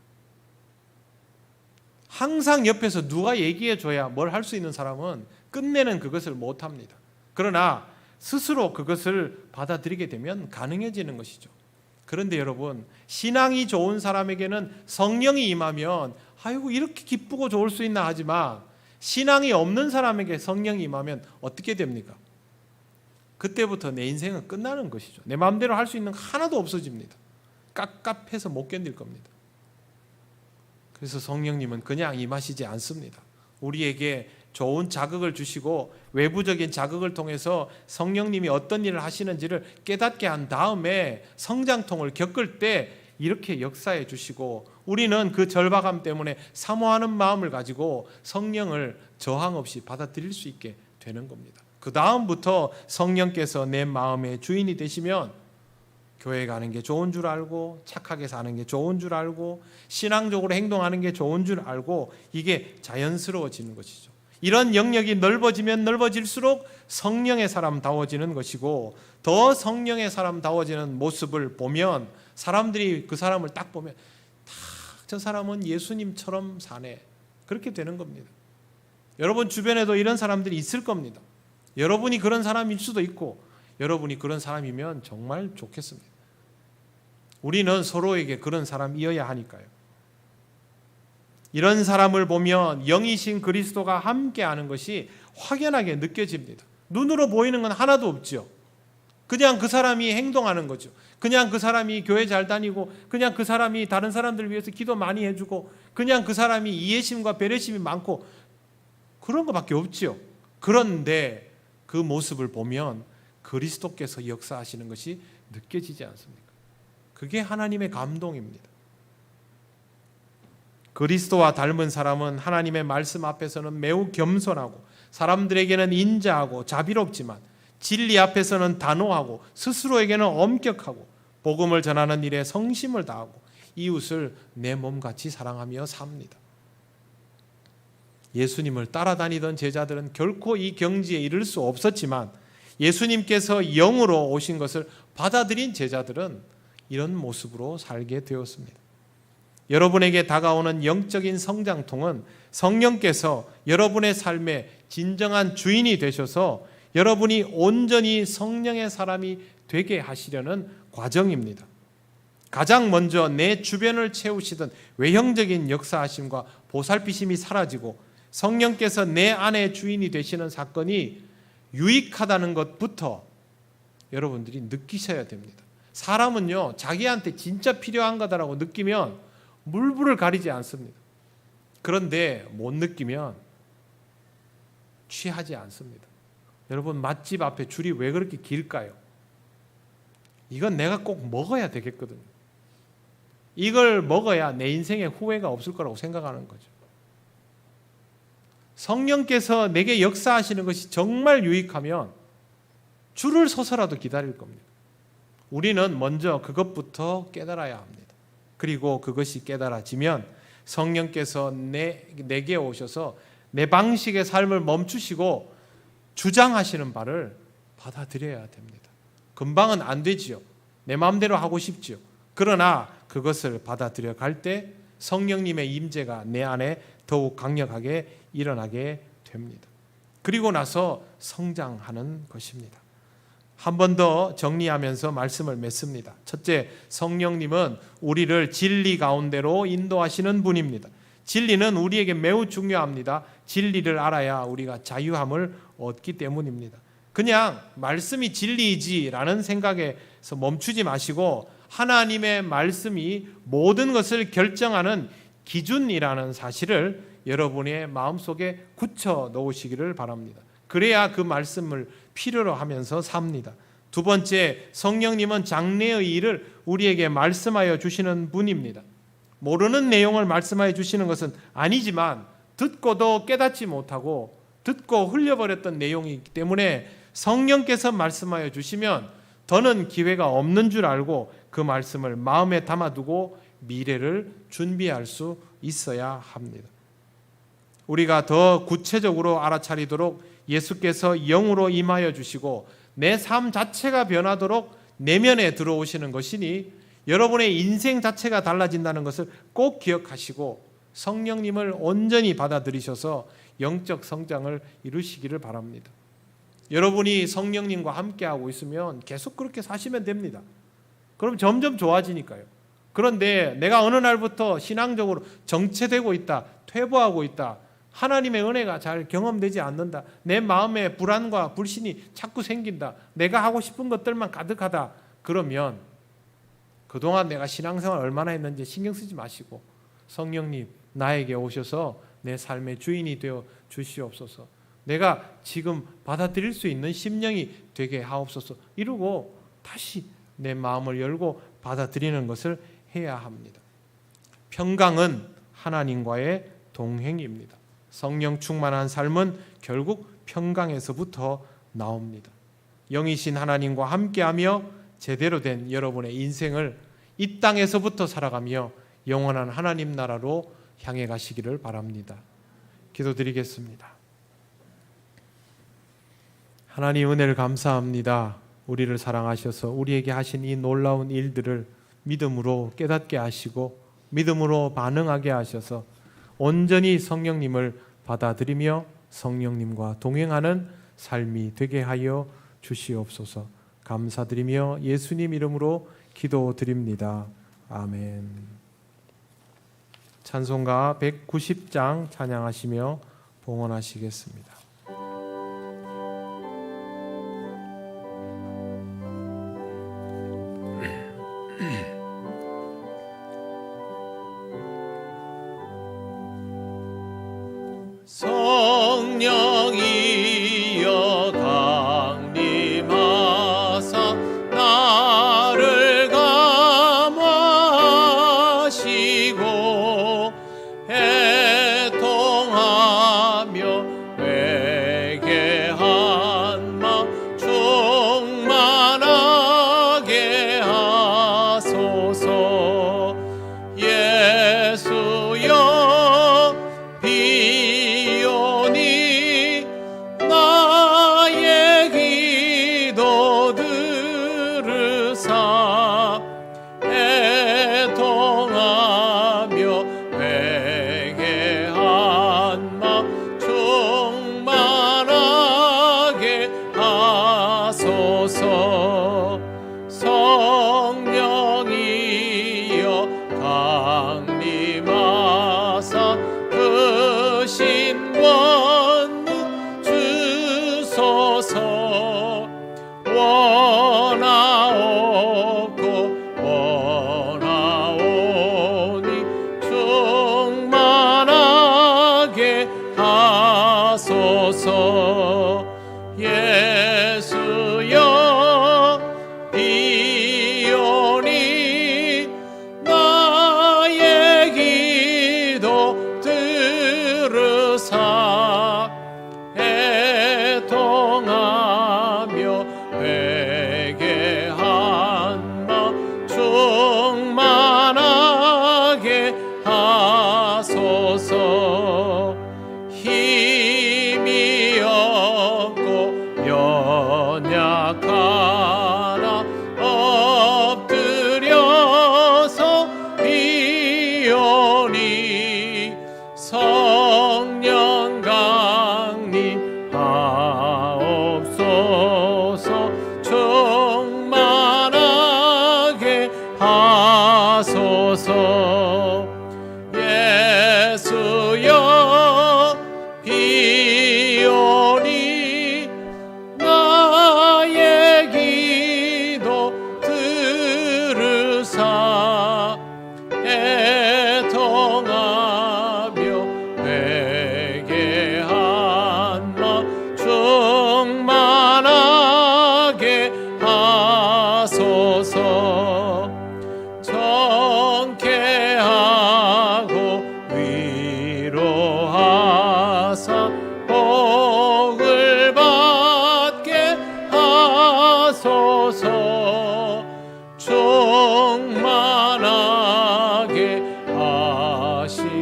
항상 옆에서 누가 얘기해 줘야 뭘 할 수 있는 사람은 끝내는 그것을 못합니다. 그러나 스스로 그것을 받아들이게 되면 가능해지는 것이죠. 그런데 여러분, 신앙이 좋은 사람에게는 성령이 임하면 아이고 이렇게 기쁘고 좋을 수 있나 하지만, 신앙이 없는 사람에게 성령이 임하면 어떻게 됩니까? 그때부터 내 인생은 끝나는 것이죠. 내 마음대로 할 수 있는 거 하나도 없어집니다. 깝깝해서 못 견딜 겁니다. 그래서 성령님은 그냥 임하시지 않습니다. 우리에게 좋은 자극을 주시고 외부적인 자극을 통해서 성령님이 어떤 일을 하시는지를 깨닫게 한 다음에 성장통을 겪을 때 이렇게 역사해 주시고, 우리는 그 절박함 때문에 사모하는 마음을 가지고 성령을 저항 없이 받아들일 수 있게 되는 겁니다. 그 다음부터 성령께서 내 마음의 주인이 되시면 교회 가는 게 좋은 줄 알고, 착하게 사는 게 좋은 줄 알고, 신앙적으로 행동하는 게 좋은 줄 알고, 이게 자연스러워지는 것이죠. 이런 영역이 넓어지면 넓어질수록 성령의 사람다워지는 것이고, 더 성령의 사람다워지는 모습을 보면 사람들이 그 사람을 딱 보면 저 사람은 예수님처럼 사네, 그렇게 되는 겁니다. 여러분 주변에도 이런 사람들이 있을 겁니다. 여러분이 그런 사람일 수도 있고, 여러분이 그런 사람이면 정말 좋겠습니다. 우리는 서로에게 그런 사람이어야 하니까요. 이런 사람을 보면 영이신 그리스도가 함께하는 것이 확연하게 느껴집니다. 눈으로 보이는 건 하나도 없죠. 그냥 그 사람이 행동하는 거죠. 그냥 그 사람이 교회 잘 다니고, 그냥 그 사람이 다른 사람들을 위해서 기도 많이 해주고, 그냥 그 사람이 이해심과 배려심이 많고, 그런 것밖에 없죠. 그런데 그 모습을 보면 그리스도께서 역사하시는 것이 느껴지지 않습니까? 그게 하나님의 감동입니다. 그리스도와 닮은 사람은 하나님의 말씀 앞에서는 매우 겸손하고, 사람들에게는 인자하고 자비롭지만 진리 앞에서는 단호하고, 스스로에게는 엄격하고, 복음을 전하는 일에 성심을 다하고, 이웃을 내 몸같이 사랑하며 삽니다. 예수님을 따라다니던 제자들은 결코 이 경지에 이를 수 없었지만, 예수님께서 영으로 오신 것을 받아들인 제자들은 이런 모습으로 살게 되었습니다. 여러분에게 다가오는 영적인 성장통은 성령께서 여러분의 삶의 진정한 주인이 되셔서 여러분이 온전히 성령의 사람이 되게 하시려는 과정입니다. 가장 먼저 내 주변을 채우시던 외형적인 역사하심과 보살피심이 사라지고 성령께서 내 안에 주인이 되시는 사건이 유익하다는 것부터 여러분들이 느끼셔야 됩니다. 사람은요, 자기한테 진짜 필요한 거다라고 느끼면 물불을 가리지 않습니다. 그런데 못 느끼면 취하지 않습니다. 여러분, 맛집 앞에 줄이 왜 그렇게 길까요? 이건 내가 꼭 먹어야 되겠거든요. 이걸 먹어야 내 인생에 후회가 없을 거라고 생각하는 거죠. 성령께서 내게 역사하시는 것이 정말 유익하면 줄을 서서라도 기다릴 겁니다. 우리는 먼저 그것부터 깨달아야 합니다. 그리고 그것이 깨달아지면 성령께서 내게 오셔서 내 방식의 삶을 멈추시고 주장하시는 바를 받아들여야 됩니다. 금방은 안 되지요. 내 마음대로 하고 싶지요. 그러나 그것을 받아들여 갈 때 성령님의 임재가 내 안에 더욱 강력하게 일어나게 됩니다. 그리고 나서 성장하는 것입니다. 한 번 더 정리하면서 말씀을 맺습니다. 첫째, 성령님은 우리를 진리 가운데로 인도하시는 분입니다. 진리는 우리에게 매우 중요합니다. 진리를 알아야 우리가 자유함을 얻기 때문입니다. 그냥 말씀이 진리이지라는 생각에서 멈추지 마시고 하나님의 말씀이 모든 것을 결정하는 기준이라는 사실을 여러분의 마음속에 굳혀 놓으시기를 바랍니다. 그래야 그 말씀을 필요로 하면서 삽니다. 두 번째, 성령님은 장래의 일을 우리에게 말씀하여 주시는 분입니다. 모르는 내용을 말씀하여 주시는 것은 아니지만 듣고도 깨닫지 못하고 듣고 흘려버렸던 내용이기 때문에 성령께서 말씀하여 주시면 더는 기회가 없는 줄 알고 그 말씀을 마음에 담아두고 미래를 준비할 수 있어야 합니다. 우리가 더 구체적으로 알아차리도록 예수께서 영으로 임하여 주시고 내 삶 자체가 변하도록 내면에 들어오시는 것이니 여러분의 인생 자체가 달라진다는 것을 꼭 기억하시고 성령님을 온전히 받아들이셔서 영적 성장을 이루시기를 바랍니다. 여러분이 성령님과 함께하고 있으면 계속 그렇게 사시면 됩니다. 그럼 점점 좋아지니까요. 그런데 내가 어느 날부터 신앙적으로 정체되고 있다, 퇴보하고 있다, 하나님의 은혜가 잘 경험되지 않는다, 내 마음에 불안과 불신이 자꾸 생긴다, 내가 하고 싶은 것들만 가득하다, 그러면 그동안 내가 신앙생활 얼마나 했는지 신경 쓰지 마시고 성령님 나에게 오셔서 내 삶의 주인이 되어 주시옵소서, 내가 지금 받아들일 수 있는 심령이 되게 하옵소서 이러고 다시 내 마음을 열고 받아들이는 것을 해야 합니다. 평강은 하나님과의 동행입니다. 성령 충만한 삶은 결국 평강에서부터 나옵니다. 영이신 하나님과 함께하며 제대로 된 여러분의 인생을 이 땅에서부터 살아가며 영원한 하나님 나라로 향해 가시기를 바랍니다. 기도드리겠습니다. 하나님 은혜를 감사합니다. 우리를 사랑하셔서 우리에게 하신 이 놀라운 일들을 믿음으로 깨닫게 하시고 믿음으로 반응하게 하셔서 온전히 성령님을 받아들이며 성령님과 동행하는 삶이 되게 하여 주시옵소서. 감사드리며 예수님 이름으로 기도드립니다. 아멘. 찬송가 190장 찬양하시며 봉헌하시겠습니다. 성령이여 강림하사 나를 감화하시고 애통하며 회개한 마음 충만하게 하소서. 예수여 비오니 나의 기도 들으사 애통하며 회개한 마음 충만하게 하소서. 성령이여 강림하사 그 신권 주소서. 원하옵고 원하오니 충만하게 하소서. 예수여 비오니 나의 기도 들으사 애통하며 회개한 마음 충만하게 하소서. 힘이 없고 연약하나 엎드려서 비오니 성령 강림하옵소서. 충만하게 하소서. 예수여 비오니 나의 기도 들으사 애통하며 회개한 마음 충만하게 하소서. 정케하고 위로하사 복을 받게 하소서. 충만하게 하시고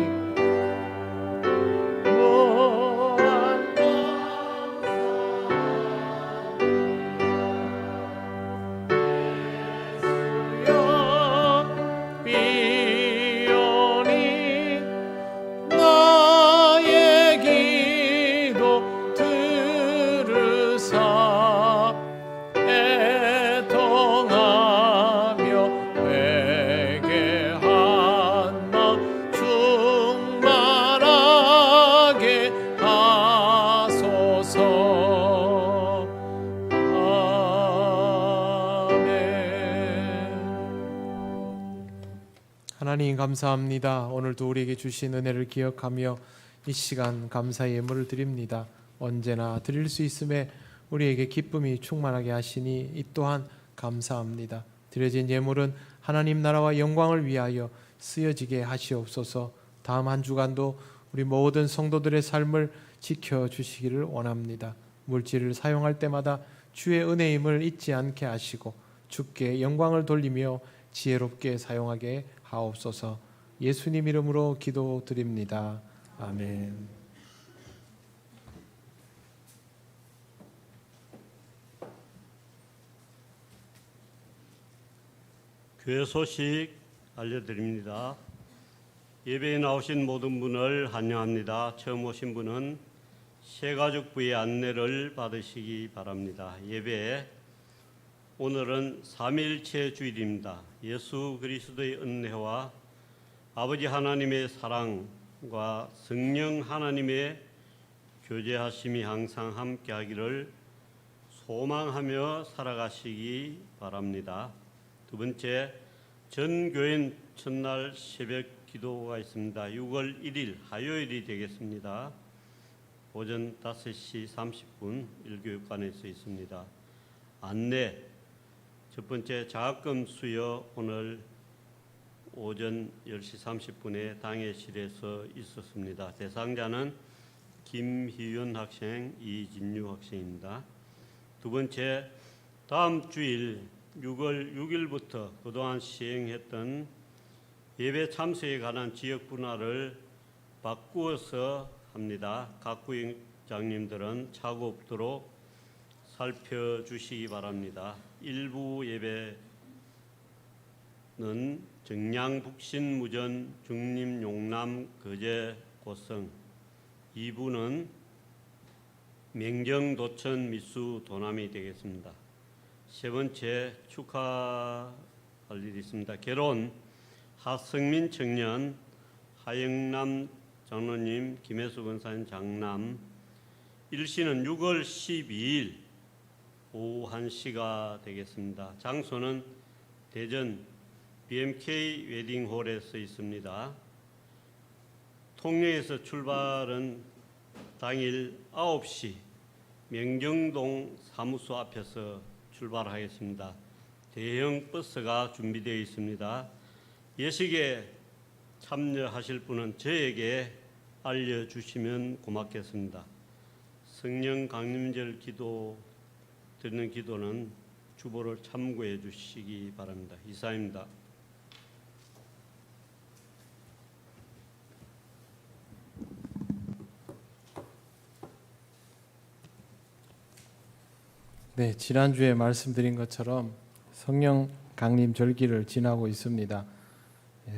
무한 감사. 예수여 비오니 하나님 감사합니다. 오늘도 우리에게 주신 은혜를 기억하며 이 시간 감사의 예물을 드립니다. 언제나 드릴 수 있음에 우리에게 기쁨이 충만하게 하시니 이 또한 감사합니다. 드려진 예물은 하나님 나라와 영광을 위하여 쓰여지게 하시옵소서. 다음 한 주간도 우리 모든 성도들의 삶을 지켜주시기를 원합니다. 물질을 사용할 때마다 주의 은혜임을 잊지 않게 하시고 주께 영광을 돌리며 지혜롭게 사용하게 하옵소서. 예수님 이름으로 기도드립니다. 아멘. 교회 소식 알려드립니다. 예배에 나오신 모든 분을 환영합니다. 처음 오신 분은 새가족부의 안내를 받으시기 바랍니다. 예배 오늘은 삼위일체 주일입니다. 예수 그리스도의 은혜와 아버지 하나님의 사랑과 성령 하나님의 교제하심이 항상 함께하기를 소망하며 살아가시기 바랍니다. 두 번째, 전교인 첫날 새벽 기도가 있습니다. 6월 1일 화요일이 되겠습니다. 오전 5시 30분 일교육관에서 있습니다. 안내, 첫 번째 장학금 수여 오늘 오전 10시 30분에 당회실에서 있었습니다. 대상자는 김희윤 학생, 이진유 학생입니다. 두 번째, 다음 주일 6월 6일부터 그동안 시행했던 예배 참석에 관한 지역 분할을 바꾸어서 합니다. 각 구역장님들은 착오 없도록 살펴주시기 바랍니다. 일부 예배는 정량, 북신, 무전, 중림, 용남, 거제, 고성, 2부는 맹정, 도천, 미수, 도남이 되겠습니다. 세 번째, 축하할 일이 있습니다. 결혼 하성민 청년, 하영남 장로님, 김혜수 권사님 장남. 일시는 6월 12일 오후 1시가 되겠습니다. 장소는 대전 BMK 웨딩홀에서 있습니다. 통영에서 출발은 당일 9시 명정동 사무소 앞에서 출발하겠습니다. 대형 버스가 준비되어 있습니다. 예식에 참여하실 분은 저에게 알려주시면 고맙겠습니다. 성령 강림절 기도 드리는 기도는 주보를 참고해 주시기 바랍니다. 이사입니다. 네, 지난주에 말씀드린 것처럼 성령 강림 절기를 지나고 있습니다.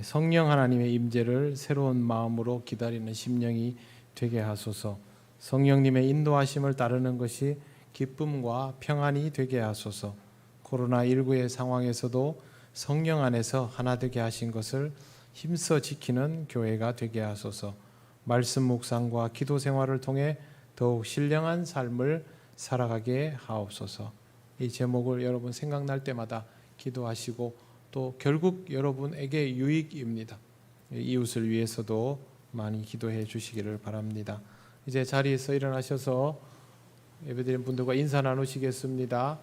성령 하나님의 임재를 새로운 마음으로 기다리는 심령이 되게 하소서. 성령님의 인도하심을 따르는 것이 기쁨과 평안이 되게 하소서. 코로나19의 상황에서도 성령 안에서 하나 되게 하신 것을 힘써 지키는 교회가 되게 하소서. 말씀 묵상과 기도 생활을 통해 더욱 신령한 삶을 살아가게 하옵소서. 이 제목을 여러분 생각날 때마다 기도하시고 또 결국 여러분에게 유익입니다. 이웃을 위해서도 많이 기도해 주시기를 바랍니다. 이제 자리에서 일어나셔서 예배드린 분들과 인사 나누시겠습니다.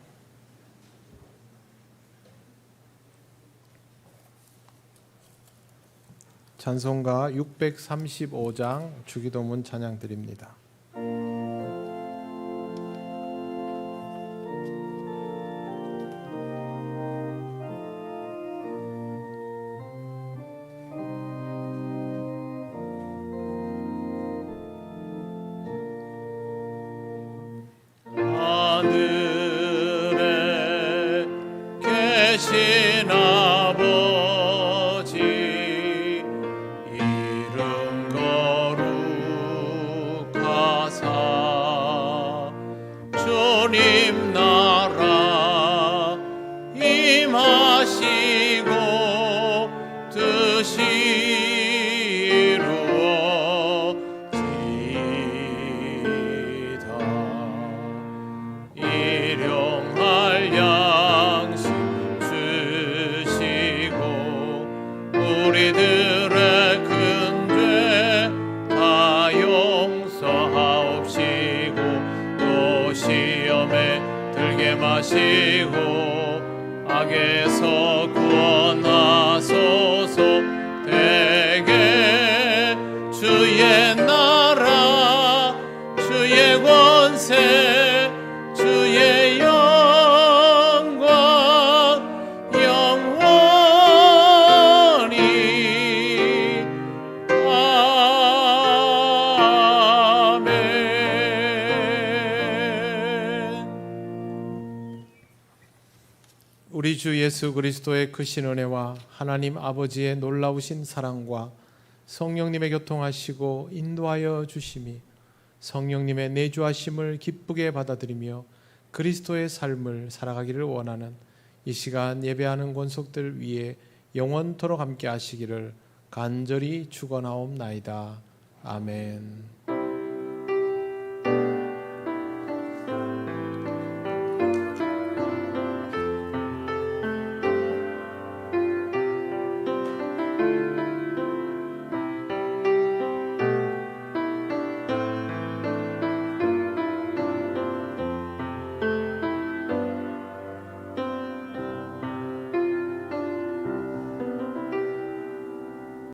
찬송가 635장 주기도문 찬양 드립니다. 하늘에 계신 아버지 이름 거룩하사 주님 나라 임하시고 뜻이 일용할 양식 주시옵소서. 하시고 악에서 구원하소서. 대개 주의 나라 주의 권세 주의 영광 영원히 아멘. 우리 주 예수 그리스도의 크신 은혜와 하나님 아버지의 놀라우신 사랑과 성령님의 교통하시고 인도하여 주심이 성령님의 내주하심을 기쁘게 받아들이며 그리스도의 삶을 살아가기를 원하는 이 시간 예배하는 권속들 위에 영원토록 함께 하시기를 간절히 축원하옵나이다. 아멘.